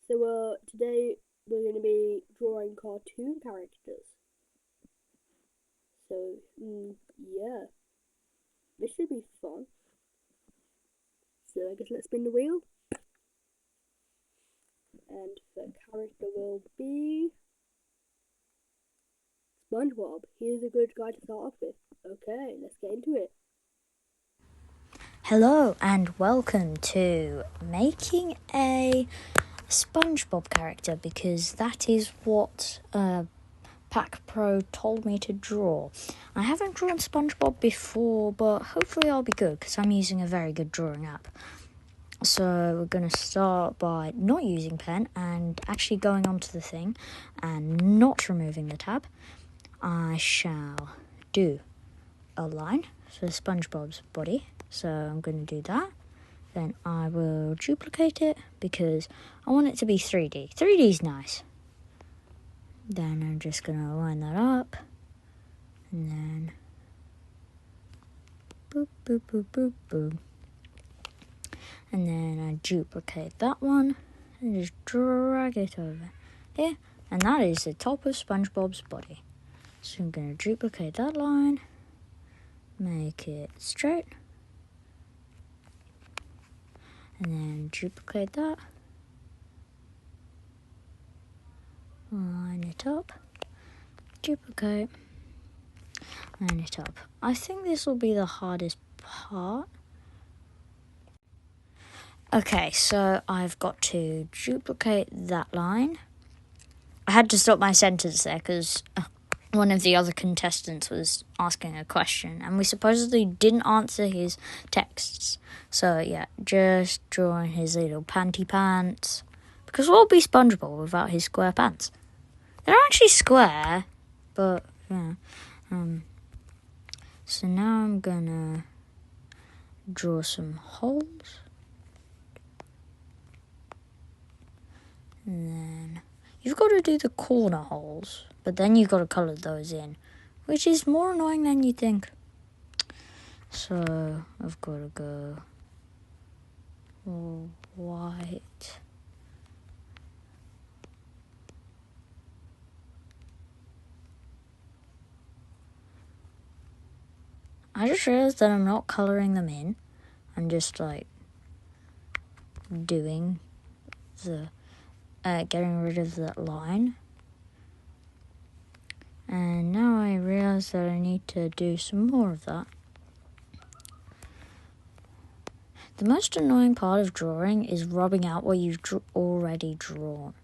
Today we're going to be drawing cartoon characters. Yeah, this should be fun. So I guess let's spin the wheel. And the character will be SpongeBob. He's a good guy to start off with. Okay, let's get into it. Hello and welcome to making a SpongeBob character, because that is what Pack Pro told me to draw. I haven't drawn SpongeBob before, but hopefully I'll be good because I'm using a very good drawing app. So we're going to start by not using pen and actually going onto the thing and not removing the tab. I shall do a line for SpongeBob's body. So I'm going to do that. Then I will duplicate it because I want it to be 3D. 3D is nice. Then I'm just going to line that up. And then boop, boop, boop, boop, boop. And then I duplicate that one and just drag it over here. And that is the top of SpongeBob's body. So I'm going to duplicate that line, make it straight, and then duplicate that, line it up, duplicate, line it up. I think this will be the hardest part. Okay, so I've got to duplicate that line. I had to stop my sentence there because one of the other contestants was asking a question and we supposedly didn't answer his texts. So yeah, just drawing his little panty pants, because what would be SpongeBob without his square pants? They're actually square, but yeah. So now I'm gonna draw some holes. And then you've got to do the corner holes, but then you've got to colour those in, which is more annoying than you think. So I've got to go white. I just realised that I'm not colouring them in. I'm just doing the getting rid of that line. And now I realise that I need to do some more of that. The most annoying part of drawing is rubbing out what you've already drawn.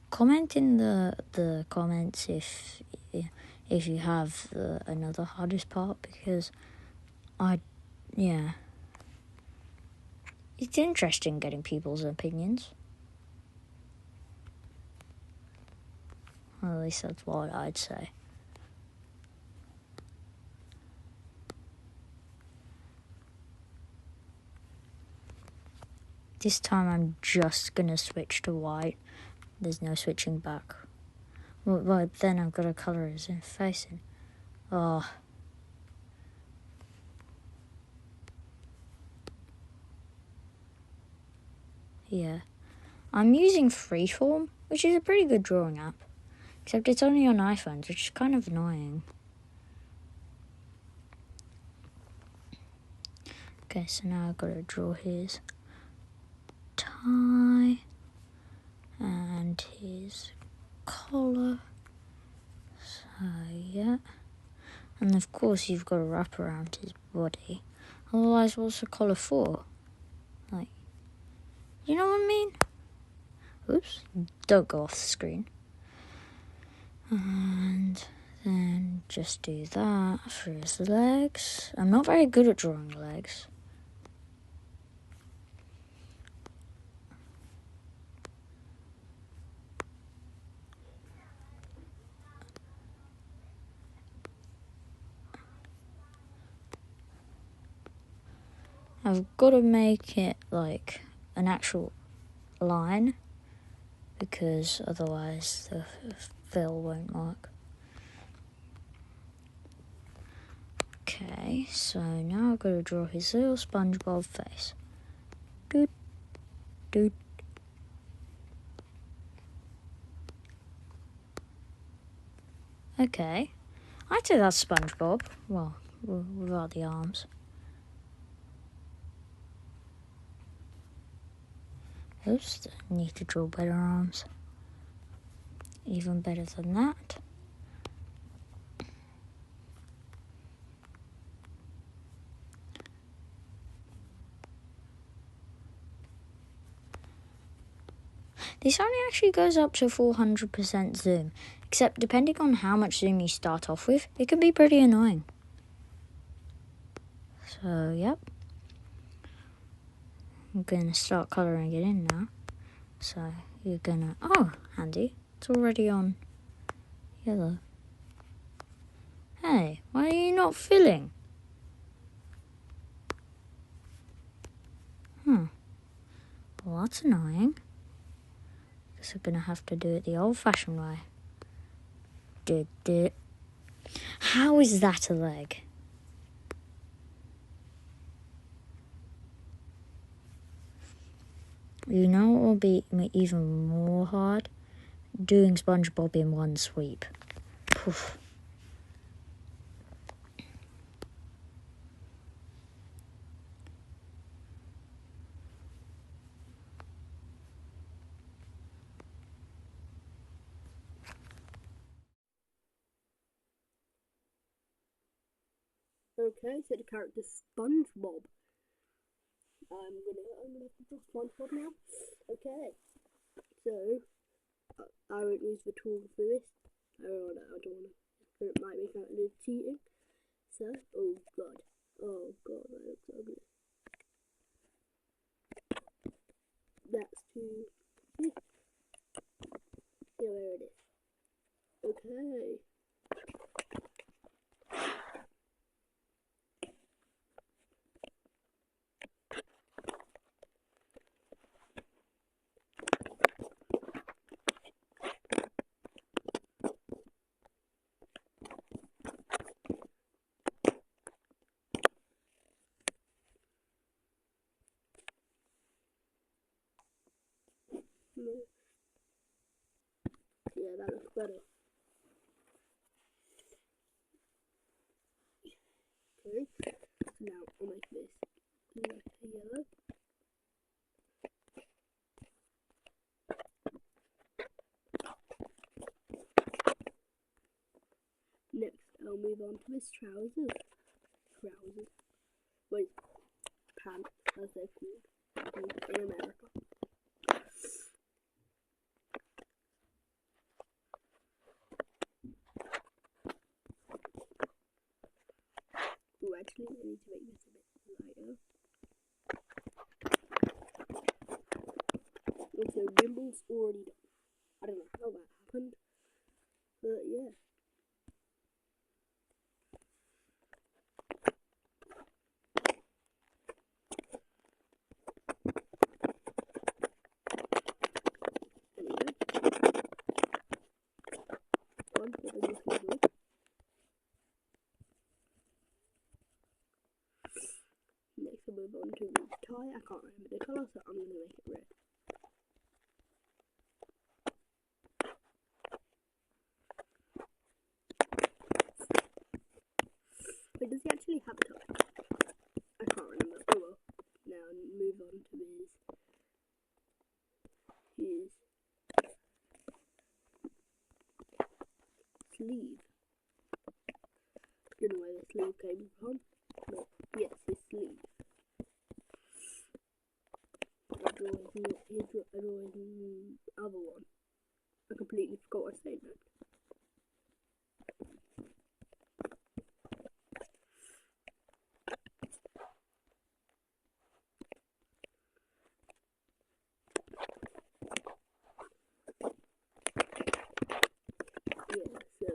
Comment in the comments if you have another hardest part, because it's interesting getting people's opinions. Well, at least that's what I'd say. This time I'm just gonna switch to white. There's no switching back. Well, then I've got to colour his face in. Oh. Yeah. I'm using Freeform, which is a pretty good drawing app. Except it's only on iPhones, which is kind of annoying. Okay, so now I've got to draw his tie and his collar. So, yeah. And of course you've got to wrap around his body. Otherwise, what's the collar for? You know what I mean? Oops, don't go off the screen. And then just do that for his legs. I'm not very good at drawing legs. I've got to make it like an actual line, because otherwise the fill won't work. Okay, so now I've got to draw his little SpongeBob face. Doot, doot, Okay. I'd say that's SpongeBob. Well, without the arms. Oops, need to draw better arms. Even better than that. This only actually goes up to 400% zoom, except depending on how much zoom you start off with, it can be pretty annoying. So, yep. I'm going to start colouring it in now. So, you're going to... Oh, handy. It's already on yellow. Hey, why are you not filling? Well, that's annoying. Guess I'm going to have to do it the old-fashioned way. How is that a leg? You know what will be even more hard? Doing SpongeBob in one sweep. Poof. Okay, so the character SpongeBob. I'm gonna draw SpongeBob now. Okay, so I won't use the tool for this. I don't wanna. It might be counted as cheating. So, oh god, that looks ugly. That's too. Yeah, where it is. Okay. Yeah, that looks better. Okay, now I'll make this yellow. Next, I'll move on to his trousers. Wait, pants, as they're called in America. Oh, actually, I need to make this a bit lighter. Also, Rimble's already done. I don't know how that happened, but yeah. Next, we'll move on to the tie. I can't remember the colour, so I'm going to make it red. Wait, does he actually have a tie? I can't remember. Oh well. Now move on to his sleeve. Don't know where the sleeve came from, but yes, his sleeve. I draw his other one. I completely forgot what I said that. Yeah, so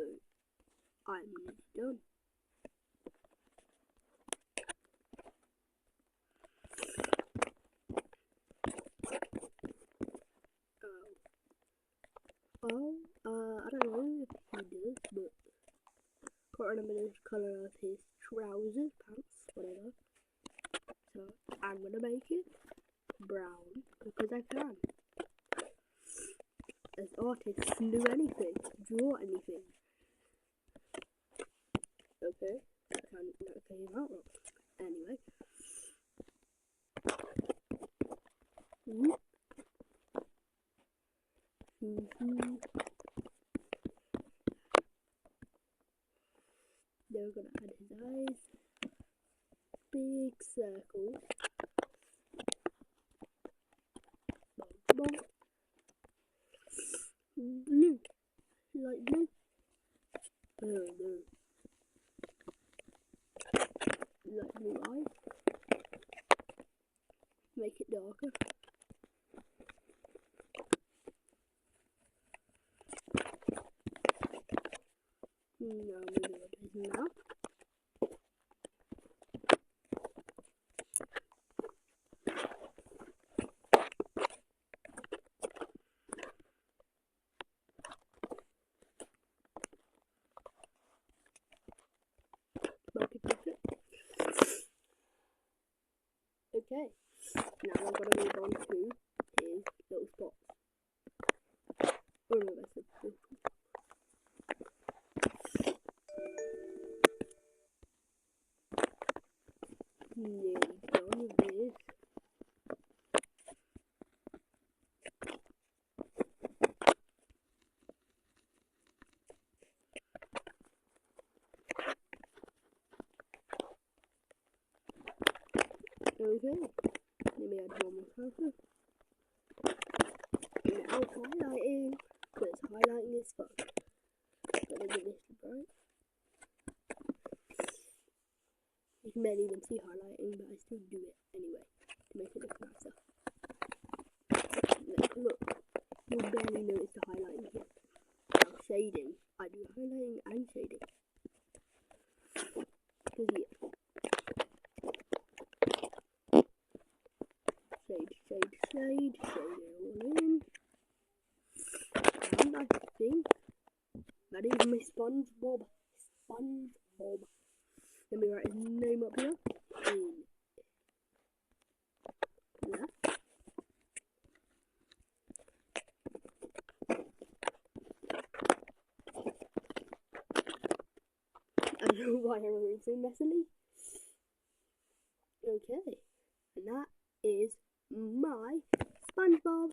I'm done. I don't know if he does, but can't remember the colour of his trousers, pants, whatever. So I'm gonna make it brown because I can. As artists can do anything, draw anything. Okay, that came out wrong. Anyway. Then we're gonna add his eyes. Big circle. Bonk. Blue. Light blue. Oh no. Light blue eye. Make it darker. Now maybe what is now. Okay, now I'm gonna move on to his little spots. Oh no, that's a filter. Nearly done with this. Okay, let me add one more filter. Now highlighting, because highlighting is fun. Gotta get this bright. You can barely even see highlighting, but I still do it anyway to make it look nicer. Look, you'll barely notice the highlighting here. Now shading, I do highlighting and shading. Because yeah. Shade it all in. And I think that is my SpongeBob. Let me write his name up here. Yeah. I don't know why I wrote it so messily. Okay. And that is my SpongeBob.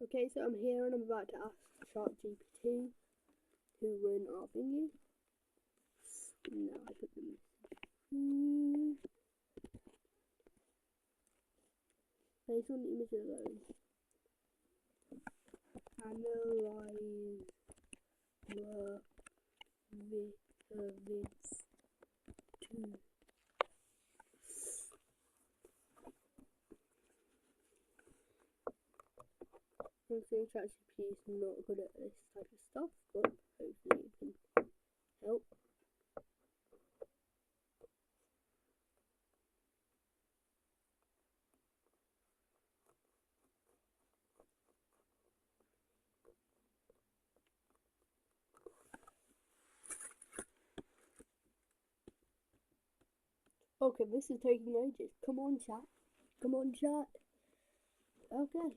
Okay, so I'm here and I'm about to ask ChatGPT to run our thingy. Now I put them. Based on the image alone. Analyze the vids to I'm saying ChatGPT is not good at this type of stuff, but hopefully it can help. Okay, this is taking ages. Come on, chat. Come on, chat. Okay.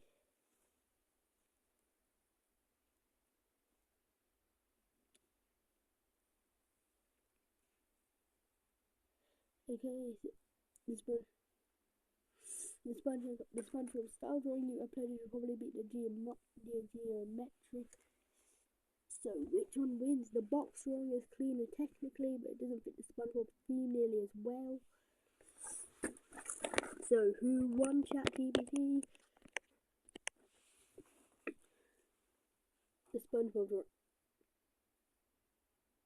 Okay, the SpongeBob style drawing you uploaded will probably beat the geometric. So, which one wins? The box drawing is cleaner technically, but it doesn't fit the SpongeBob theme nearly as well. So, who won ChatGPT? The SpongeBob drawing.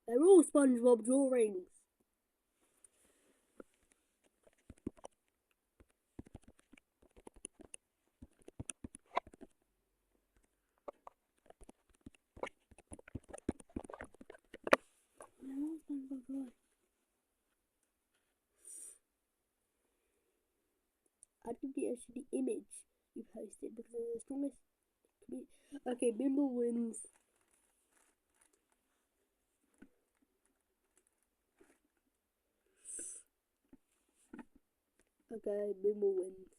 They're all SpongeBob drawings. I'd give the edge to the image you posted because it's the strongest. Okay, Bimble wins. Okay, Bimble wins.